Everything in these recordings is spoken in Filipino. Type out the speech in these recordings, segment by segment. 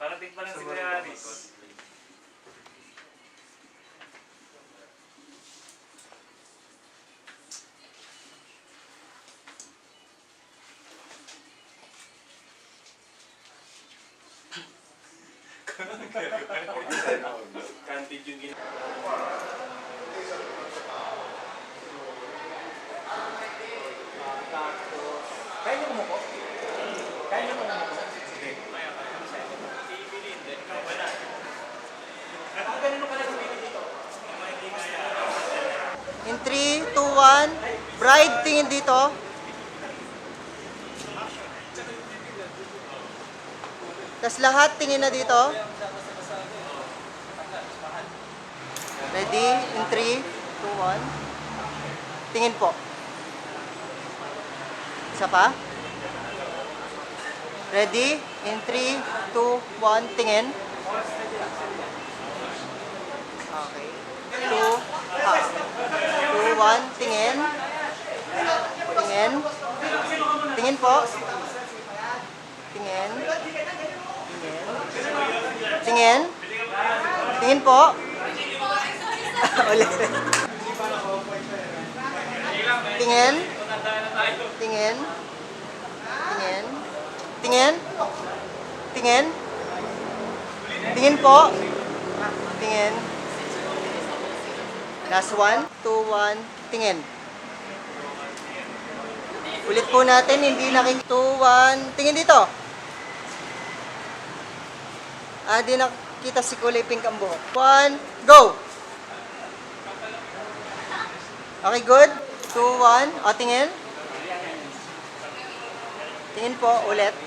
Parating pa lang si Kuya Aris. Kantin yung ginawa. Kaya niyo kumuko? Kaya niyo kumuko? In 3, 2, 1. Bride, tingin dito. Tas lahat tingin na dito. Ready? In 3, 2, 1. Tingin po. Isa pa. Ready? In 3, 2, 1. Tingin. Okay. 2, 1. Tingin. Tingin. Tingin po. Tingin. Tingin. Tingin po. Ulit. Tingin. Tingin. Tingin. Tingin. Tingin. Tingin po. Tingin. Last one. 2, 1. Tingin. Ulit po natin. Hindi nakik... 2, 1. Tingin dito. Di nakita si kulay pink ang buhok. 1. Go! Okay, good. 2, 1. O, tingin. Tingin po. Ulit.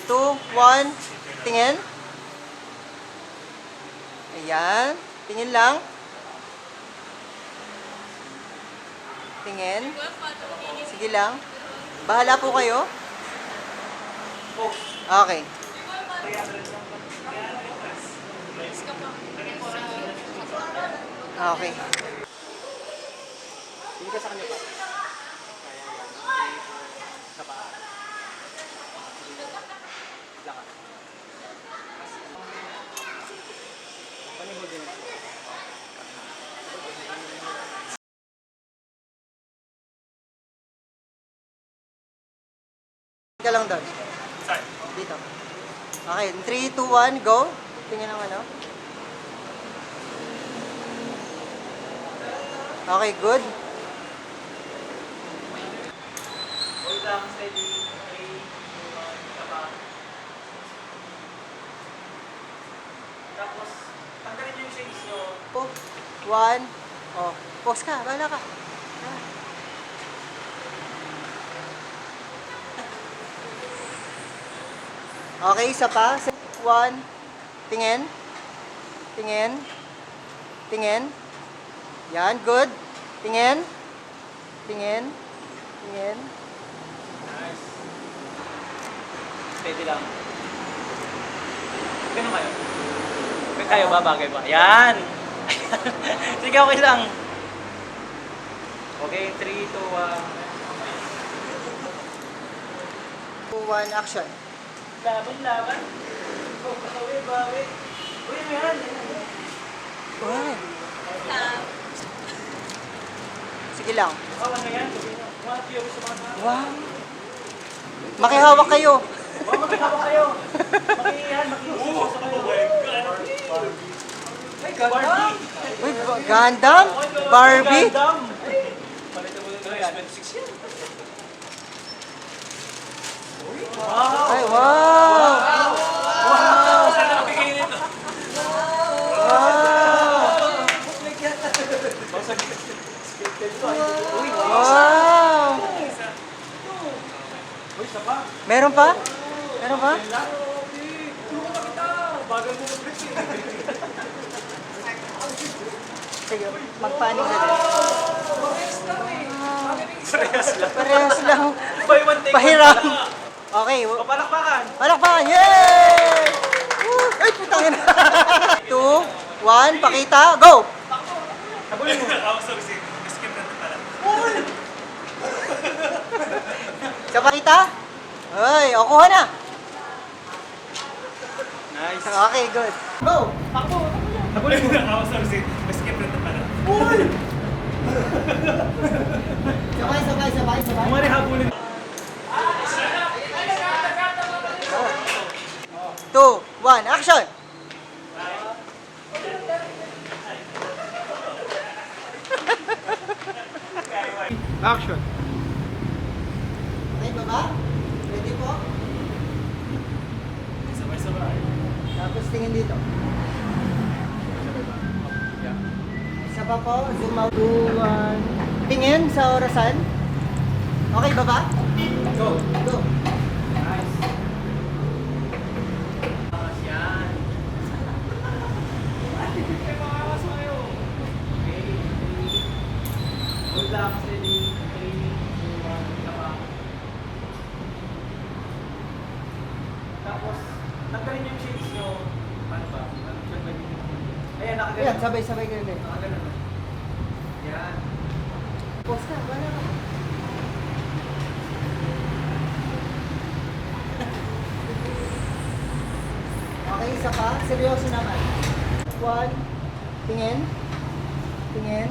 2, 1. Tingin. Ayan. Tingin lang. Tingin. Sige lang. Bahala po kayo. Okay. Okay. Hindi ka sa kanya pa. Sa pa. Lakad. Panihod din. Ka lang doon. Saan? Dito. Okay. 3, 2, 1. Go. Tingin ang ano. Okay, good. Hold lang, steady. 3, 2, 1, tapa. Tapos, tanggalin niyo yung shades nyo. 1. Oh, pause ka. Bahala ka. Okay, isa pa. 1. Tingin. Tingin. Tingin. Yan, good. Tingin. Tingin. Tingin. Nice. Steady lang. Ganun kayo. Kayo ba? Bagay ba? Yan! Sige, okay lang. Okay, 3, 2, 1. 2, 1, action. Laban, laban. Oh, bawi, bawi. Uy, ano yan? Uy. Sige lang. Oh, ano yan? Mga tiyo sa mga tao. Wow. Makihawak kayo. Oh, magkakawa kayo. Makihan, makiusap sa kayo. Ay, Gundam! Uy, Gundam? Barbie? Gundam! Palitan mo nito yan. 26 yan. Wow! Ay, wow! Wow! Saan nakapigay nito? Wow! Uy, Wow! Uy, isa pa. Meron pa? Meron pa? Tulungan pa kita. Bagal mo mag-blitz eh. Sige, magpanik na din. Parehas lang. Parehas lang. Buy one, take one Pahiram. pala. Okay. Papalakpakan. Palakpakan! Yay! Woo! Ay, putangin na. 2, 1, pakita, go! Habulin mo. Sorry, skip na pala. Sa pakita? Ay, o, kuha na. Nice. Okay, good. Go! Nabulin mo na ako sa receipt. Best kept na pala. Sabay. Kumari habulin. 2, 1, action! Action. Okay, baba? Ready po? Sabay-sabay. Tapos tingin dito. Isa pa po, zoom out. 2, 1. Tingin sa orasan. Okay, baba? Go. Go. Nice. Yan. Hold lang, steady. 3, 2, 1, tapa. Tapos, tanggalin yung shades nyo. Paano ba? Ayan, nakaganon. Ayan, sabay ganun eh. Nakaganon. Yan. Pause na, wala ka. Okay, isa pa. Seryoso naman. 1, tingin. Tingin.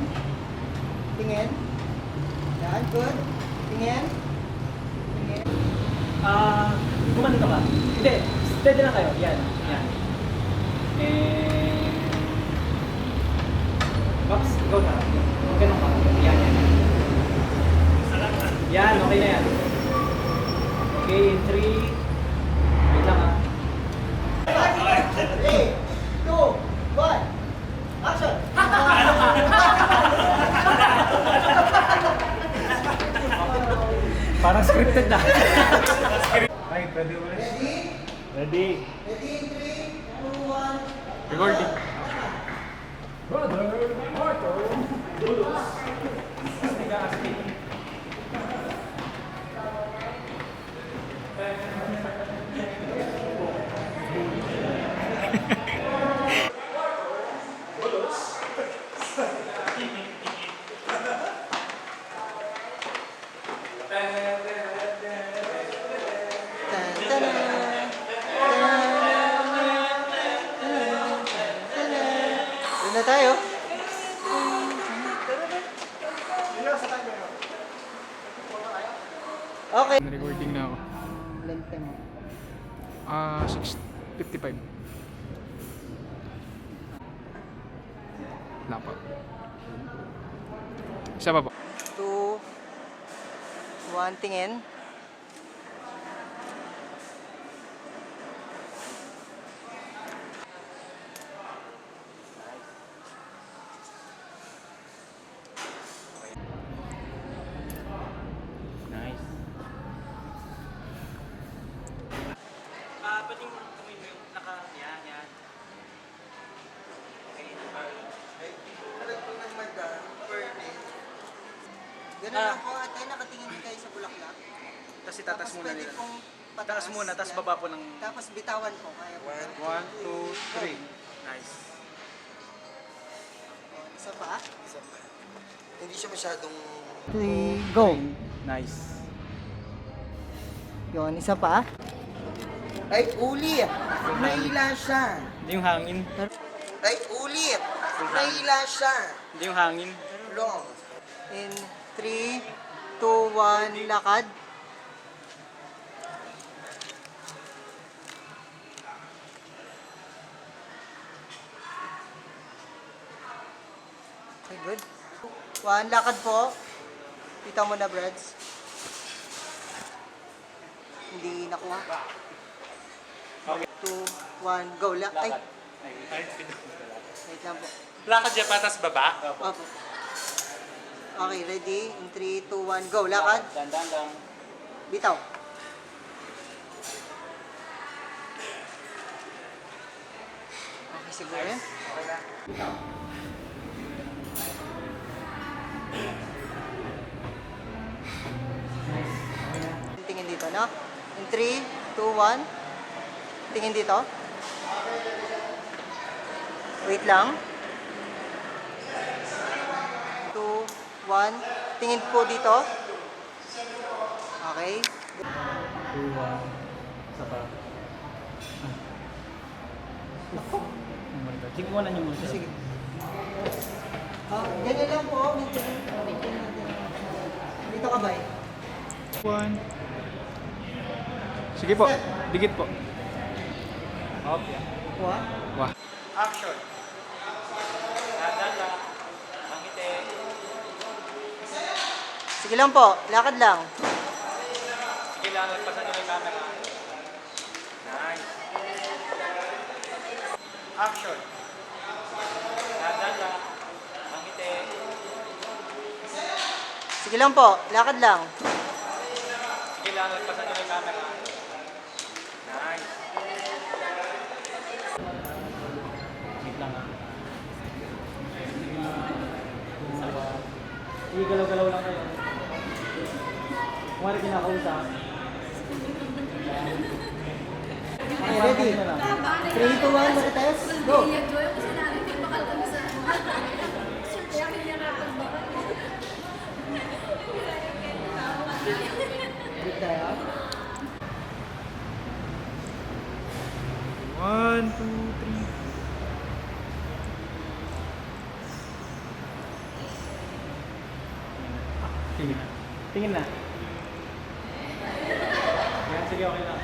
Tingin. Yan, good. Tingin. Tingin. Gumano ka ba? Hindi, steady lang kayo. Yan. Pops, ikaw na. Ganun ka. Yan. Yan, okay na yan. Okay, in 3. Wait lang ha. 3, 2, 1. Action! Parang scripted na. Ay, pwede ulit. Ready? Ready. Ready in 3, 2, 1. Recording. Tan-tanan. Doon na tayo. Okay. Recording na ako. Lente mo. 6:55. Wala pa. Isa pa po. 2, 1, tingin. Nice. Pwedeng kumain mo yung yan. Okay. Ganun lang po ate, nakatingin din kayo sa bulaklak. Tapos itatas muna pwede nila. pong pataas. Taas muna, tapos Yan. baba po ng... Tapos bitawan po. Kaya po. 1, 2, 3. Nice. Isa pa. Hindi siya masyadong 3, go. Nice. Yun, isa pa. ay uli. Nahila siya. Hindi yung hangin. Ay uli. Nahila siya. Hindi yung hangin. Long. In 3, 2, 1, lakad. Okay, good. 1, lakad po. Kita mo na, Brads. Hindi nakuha. 2, 1, go. Ay, wait lang po. Lakad siya patas baba. Opo. Okay, ready? In 3, 2, 1, go. Lakad. Dandan lang. Bitaw. Okay, siguro yan. Tingin dito, no? In 3, 2, 1. Tingin dito. Wait lang. 2, 1. Tingin po dito. Okay. 2, 1. Isa pa. Sige mo na niyo muna. Sige. Ganyan lang po. Maintain natin. Dito ka ba? One. Sige po, dikit po. Okay. Kuha. Wah. Action. Dahan-dahan. Ang ngiti. Sige lang po. Lakad lang. Sige lang, lagpasan niyo yung camera. Nice. Action. Dahan-dahan. Ang ngiti. Sige lang po. Lakad lang. Sige lang, lagpasan niyo yung camera. Nice. Wait lang ah. Sige, galaw-galaw lang kayo. Kumari kinakausap. Okay, ready? 3, 2, 1, Marites. Go! Good tayo. 1, 2, 3. Tingin na. Tingin na. Yan, sige, okay lang.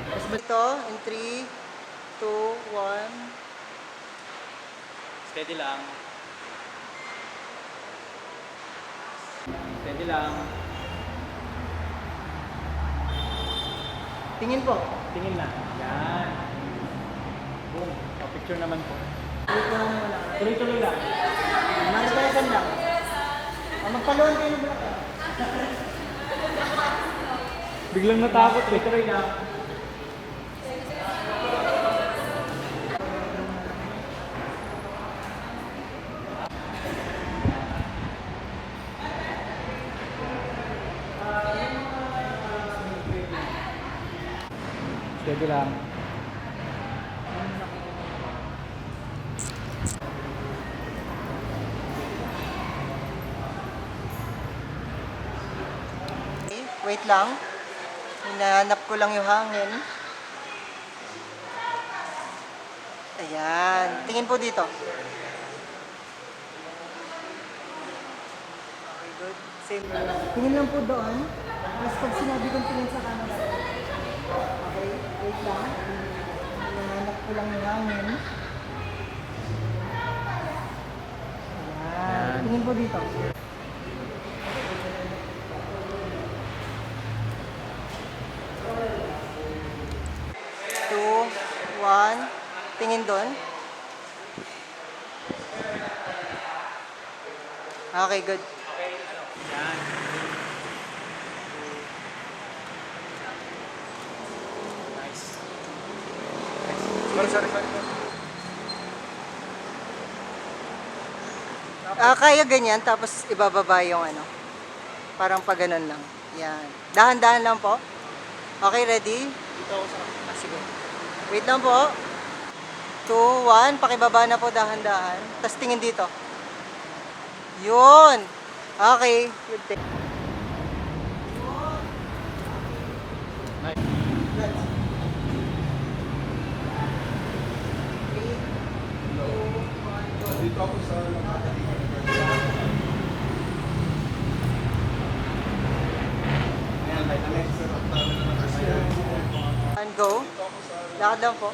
Tapos ba ito? In 3, 2, 1. Steady lang. Steady lang. Tingin po. Tingin na. Yan. Boom. Picture naman po. Wait lang wala. Tuloy-tuloy lang. Maritesan lang. Magpaluan kayo ng block. Biglang natakot. Tuloy lang. Steady lang. Okay, wait lang. Hinahanap ko lang yung hangin. Ayan. Tingin po dito. Okay, good. Same. Tingin lang po doon. Tapos pag sinabi kong tingin sa camera. Okay, wait lang. Hinahanap ko lang yung hangin. Ayan. Tingin po dito. Two, one, tingin doon. Okay, good. Okay, ano? Yan. Nice. Sorry. Kaya ganyan, tapos ibababa yung ano. Parang pa ganun lang. Yan. Dahan-dahan lang po. Okay, ready? Dito ako sa... Sige. Wait lang po. 2, 1. Pakibaba na po dahan-dahan. Tapos tingin dito. Yun. Okay. Good thing. Nice. Dito ako sa And go. Lakad lang po.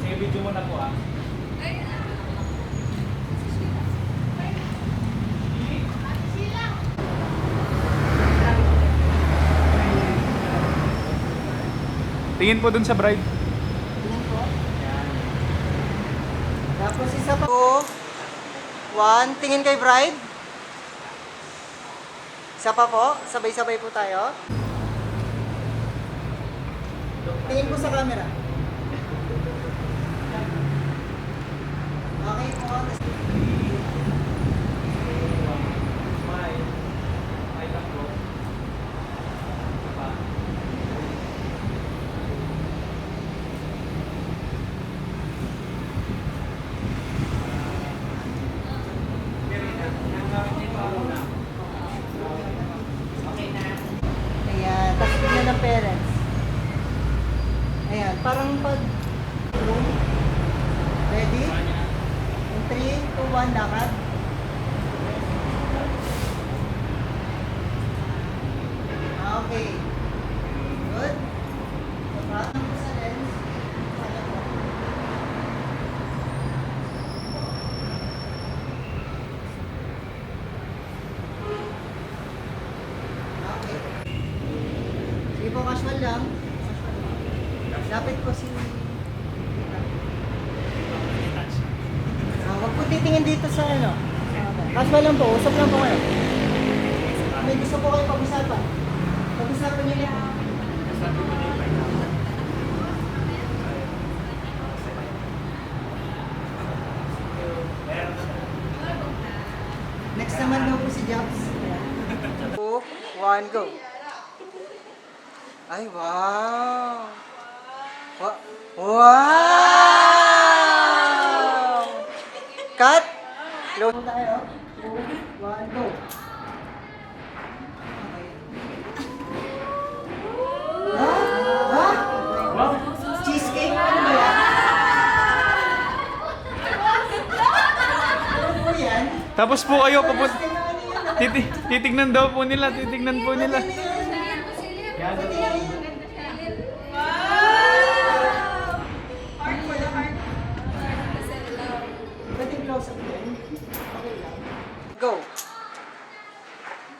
Sige, video mo na po ah. Tingin po dun sa bride. Tingin po. Tapos isa pa. 2, 1. Tingin kay bride. Isa pa po. Sabay-sabay po tayo. Tingin po sa camera. Okay po. Parang pag room. Ready? In 3, 2, 1, lakad. Okay. Good. Parang sa lens. Kaya mo. Okay. Sige po, casual lang. Casual lang. Lapit po si... Huwag po titingin dito sa ano. Casual lang po, usap lang po kayo. May gusto po kayo pag-usapan. Pag-usapan niyo lang. Next naman daw po si Jobs. 2, 1, go. Ay, wow! Wow! Cut! Load tayo. 2, 1, go. Ha? Ha? Cheesecake? Ano ba yan? Ano po yan? Tapos po kayo papunta. Ano yan? Titignan daw po nila, titignan po nila. Ano yan? Pwede close up yan? Okay lang. Go!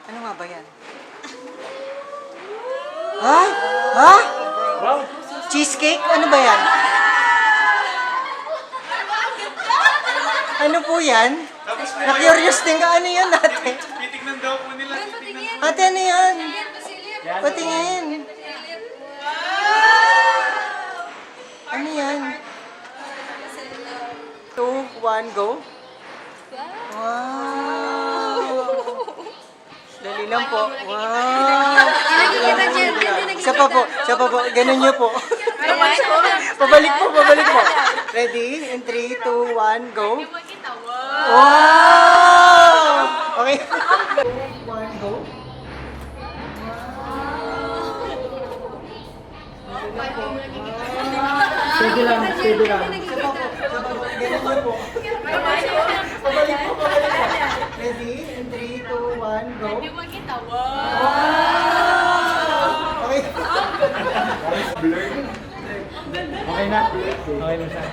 Ano nga ba yan? Ha? Ha? Wow! Cheesecake? Ano ba yan? Ano po yan? Na-curious din ka. Ano yan ate? Titignan daw po nila, titignan. Ate, ano yan? Patingin. Ano yan? 2, 1, go. Wow! Dali lang po. Wow! Isa pa po. Ganun nyo po. Pabalik po. Ready? In 3, 2, 1, go. Wow! Okay. 2, 1, go. Steady lang. Isa pa po. Ganun nyo po. Pabalik po. Ready? In 3, 2, 1, go. Okay. Okay na. Okay na siya.